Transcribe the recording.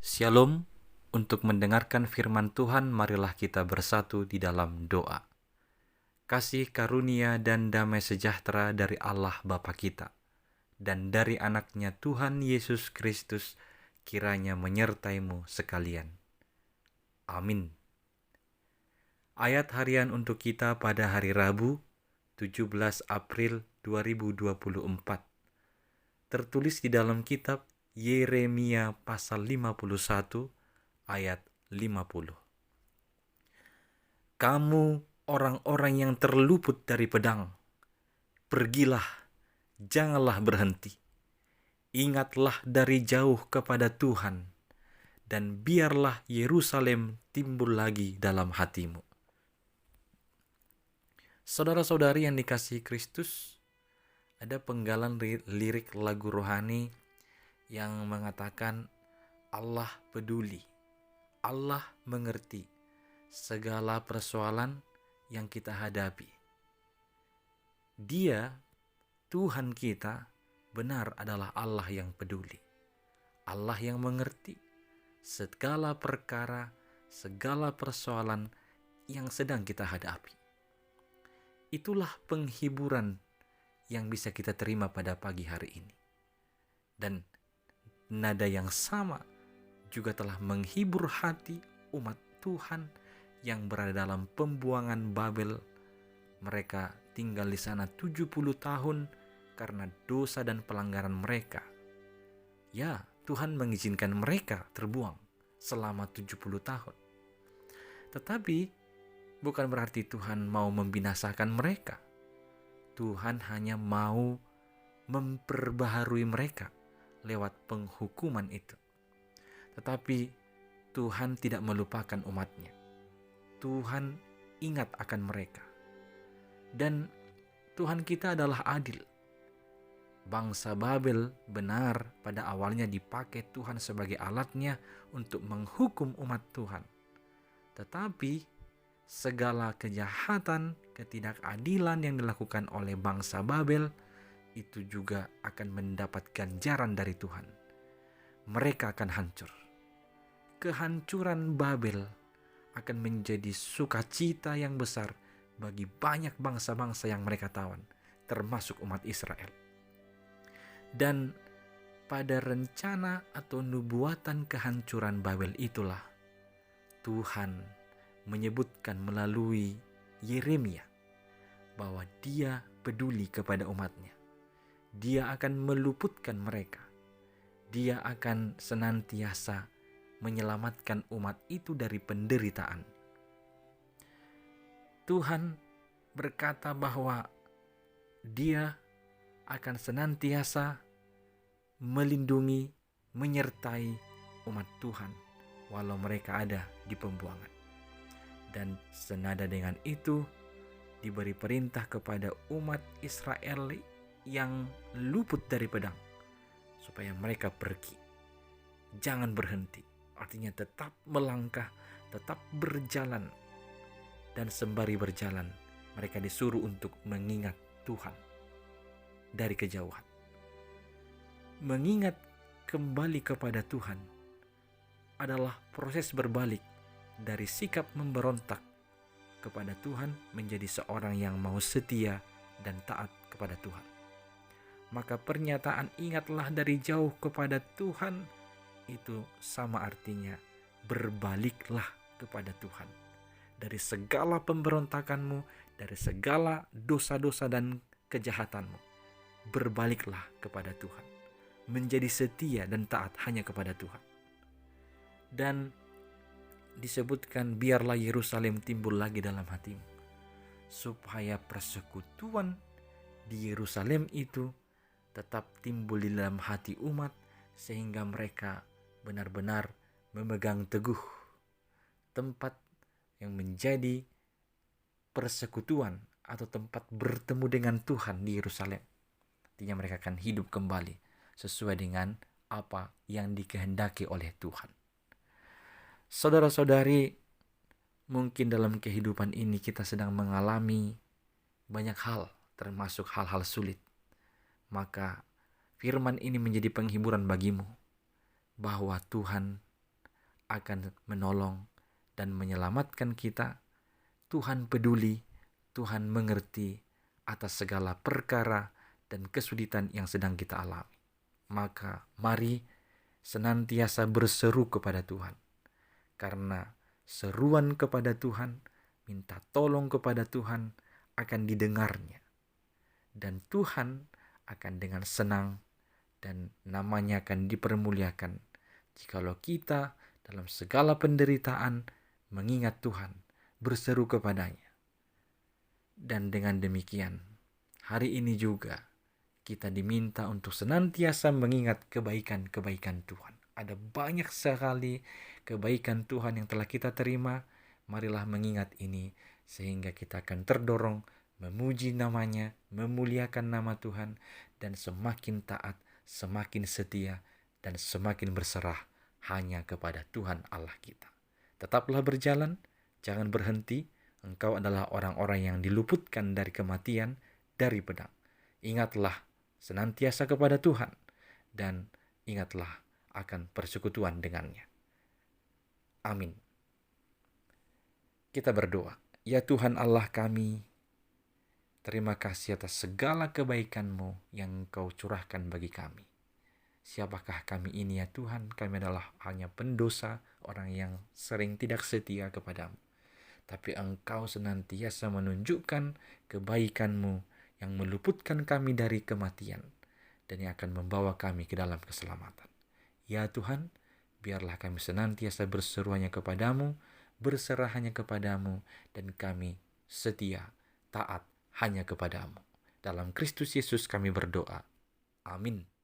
Shalom, untuk mendengarkan firman Tuhan, marilah kita bersatu di dalam doa. Kasih karunia dan damai sejahtera dari Allah Bapa kita, dan dari anaknya Tuhan Yesus Kristus, kiranya menyertaimu sekalian. Amin. Ayat harian untuk kita pada hari Rabu, 17 April 2024. Tertulis di dalam kitab Yeremia pasal 51 ayat 50. Kamu orang-orang yang terluput dari pedang, pergilah, janganlah berhenti. Ingatlah dari jauh kepada Tuhan, dan biarlah Yerusalem timbul lagi dalam hatimu. Saudara-saudari yang dikasihi Kristus, ada penggalan lirik lagu rohani yang mengatakan Allah peduli, Allah mengerti segala persoalan yang kita hadapi. Dia, Tuhan kita, benar adalah Allah yang peduli, Allah yang mengerti segala perkara, segala persoalan yang sedang kita hadapi. Itulah penghiburan yang bisa kita terima pada pagi hari ini. Dan nada yang sama juga telah menghibur hati umat Tuhan yang berada dalam pembuangan Babel. Mereka tinggal di sana 70 tahun karena dosa dan pelanggaran mereka. Ya, Tuhan mengizinkan mereka terbuang selama 70 tahun. Tetapi bukan berarti Tuhan mau membinasakan mereka. Tuhan hanya mau memperbaharui mereka lewat penghukuman itu. Tetapi Tuhan tidak melupakan umatnya. Tuhan ingat akan mereka. Dan Tuhan kita adalah adil. Bangsa Babel benar pada awalnya dipakai Tuhan sebagai alatnya untuk menghukum umat Tuhan. Tetapi segala kejahatan, ketidakadilan yang dilakukan oleh bangsa Babel itu juga akan mendapat ganjaran dari Tuhan. Mereka akan hancur. Kehancuran Babel akan menjadi sukacita yang besar bagi banyak bangsa-bangsa yang mereka tawan, termasuk umat Israel. Dan pada rencana atau nubuatan kehancuran Babel itulah Tuhan menyebutkan melalui Yeremia bahwa Dia peduli kepada umatnya. Dia akan meluputkan mereka. Dia akan senantiasa menyelamatkan umat itu dari penderitaan. Tuhan berkata bahwa Dia akan senantiasa melindungi, menyertai umat Tuhan walau mereka ada di pembuangan. Dan senada dengan itu diberi perintah kepada umat Israel yang luput dari pedang supaya mereka pergi. Jangan berhenti. Artinya tetap melangkah, tetap berjalan. Dan sembari berjalan, mereka disuruh untuk mengingat Tuhan dari kejauhan. Mengingat kembali kepada Tuhan adalah proses berbalik dari sikap memberontak kepada Tuhan menjadi seorang yang mau setia dan taat kepada Tuhan. Maka pernyataan ingatlah dari jauh kepada Tuhan itu sama artinya berbaliklah kepada Tuhan. Dari segala pemberontakanmu, dari segala dosa-dosa dan kejahatanmu, berbaliklah kepada Tuhan. Menjadi setia dan taat hanya kepada Tuhan. Dan disebutkan biarlah Yerusalem timbul lagi dalam hatimu, supaya persekutuan di Yerusalem itu tetap timbul di dalam hati umat, sehingga mereka benar-benar memegang teguh tempat yang menjadi persekutuan atau tempat bertemu dengan Tuhan di Yerusalem. Artinya mereka akan hidup kembali sesuai dengan apa yang dikehendaki oleh Tuhan. Saudara-saudari, mungkin dalam kehidupan ini kita sedang mengalami banyak hal, termasuk hal-hal sulit. Maka firman ini menjadi penghiburan bagimu bahwa Tuhan akan menolong dan menyelamatkan kita. Tuhan peduli, Tuhan mengerti atas segala perkara dan kesulitan yang sedang kita alami. Maka mari senantiasa berseru kepada Tuhan. Karena seruan kepada Tuhan, minta tolong kepada Tuhan akan didengarnya. Dan Tuhan akan dengan senang dan namanya akan dipermuliakan jikalau kita dalam segala penderitaan mengingat Tuhan, berseru kepadanya. Dan dengan demikian, hari ini juga kita diminta untuk senantiasa mengingat kebaikan-kebaikan Tuhan. Ada banyak sekali kebaikan Tuhan yang telah kita terima. Marilah mengingat ini sehingga kita akan terdorong memuji namanya, memuliakan nama Tuhan, dan semakin taat, semakin setia, dan semakin berserah hanya kepada Tuhan Allah kita. Tetaplah berjalan, jangan berhenti. Engkau adalah orang-orang yang diluputkan dari kematian, dari pedang. Ingatlah senantiasa kepada Tuhan, dan ingatlah akan persekutuan dengannya. Amin. Kita berdoa. Ya Tuhan Allah kami, terima kasih atas segala kebaikan-Mu yang Engkau curahkan bagi kami. Siapakah kami ini ya Tuhan? Kami adalah hanya pendosa, orang yang sering tidak setia kepadamu. Tapi Engkau senantiasa menunjukkan kebaikan-Mu yang meluputkan kami dari kematian dan yang akan membawa kami ke dalam keselamatan. Ya Tuhan, biarlah kami senantiasa berseru hanya kepadamu, berserah hanya kepadamu, dan kami setia, taat hanya kepadamu. Dalam Kristus Yesus kami berdoa. Amin.